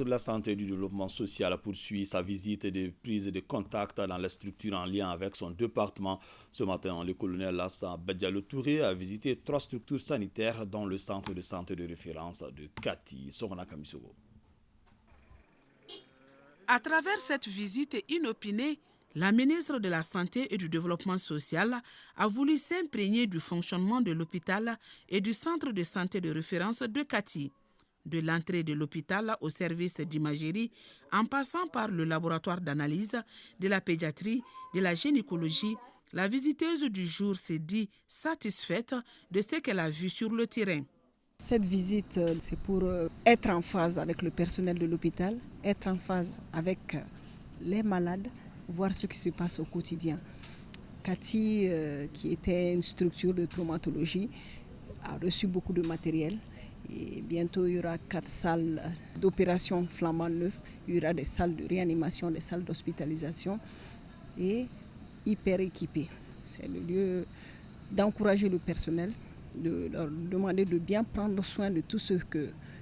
de la Santé et du Développement social poursuit sa visite de prise de contact dans les structures en lien avec son département. Ce matin, le colonel Hassan Badialo Touré a visité 3 structures sanitaires dont le centre de santé de référence de Kati. Sorana Kamisoro. À travers cette visite inopinée, la ministre de la Santé et du Développement social a voulu s'imprégner du fonctionnement de l'hôpital et du centre de santé de référence de Kati. De l'entrée de l'hôpital au service d'imagerie, en passant par le laboratoire d'analyse, de la pédiatrie, de la gynécologie, la visiteuse du jour s'est dit satisfaite de ce qu'elle a vu sur le terrain. Cette visite, c'est pour être en phase avec le personnel de l'hôpital, être en phase avec les malades, voir ce qui se passe au quotidien. Kati, qui était une structure de traumatologie, a reçu beaucoup de matériel. Et bientôt, il y aura 4 salles d'opération flambant neuf. Il y aura des salles de réanimation, des salles d'hospitalisation et hyper équipées. C'est le lieu d'encourager le personnel, de leur demander de bien prendre soin de tout ce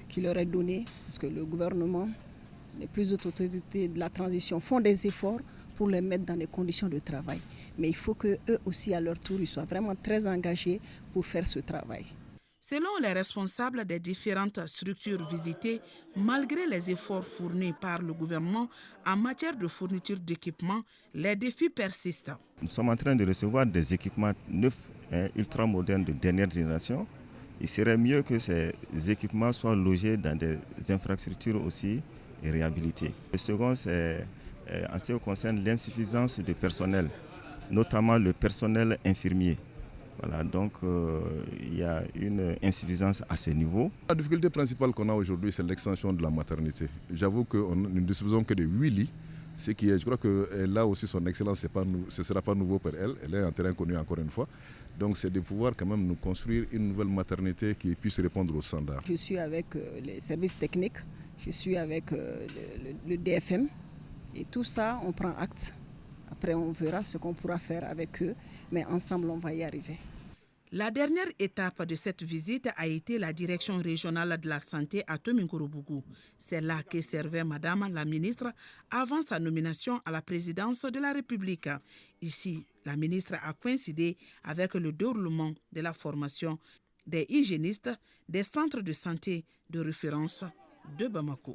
qui leur est donné, parce que le gouvernement, les plus hautes autorités de la transition font des efforts pour les mettre dans des conditions de travail. Mais il faut qu'eux aussi, à leur tour, ils soient vraiment très engagés pour faire ce travail. Selon les responsables des différentes structures visitées, malgré les efforts fournis par le gouvernement en matière de fourniture d'équipements, les défis persistent. Nous sommes en train de recevoir des équipements neufs et ultra modernes de dernière génération. Il serait mieux que ces équipements soient logés dans des infrastructures aussi réhabilitées. Le second, c'est en ce qui concerne l'insuffisance de personnel, notamment le personnel infirmier. Voilà, donc il y a une insuffisance à ce niveau. La difficulté principale qu'on a aujourd'hui, c'est l'extension de la maternité. J'avoue que nous ne disposons que de 8 lits. Ce qui est, je crois que là aussi son excellence, ce ne sera pas nouveau pour elle. Elle est en terrain connu encore une fois. Donc c'est de pouvoir quand même nous construire une nouvelle maternité qui puisse répondre aux standards. Je suis avec les services techniques, je suis avec le DFM et tout ça, on prend acte. Après, on verra ce qu'on pourra faire avec eux, mais ensemble, on va y arriver. La dernière étape de cette visite a été la direction régionale de la santé à Tomingorobougou. C'est là que servait Madame la ministre avant sa nomination à la présidence de la République. Ici, la ministre a coïncidé avec le déroulement de la formation des hygiénistes des centres de santé de référence de Bamako.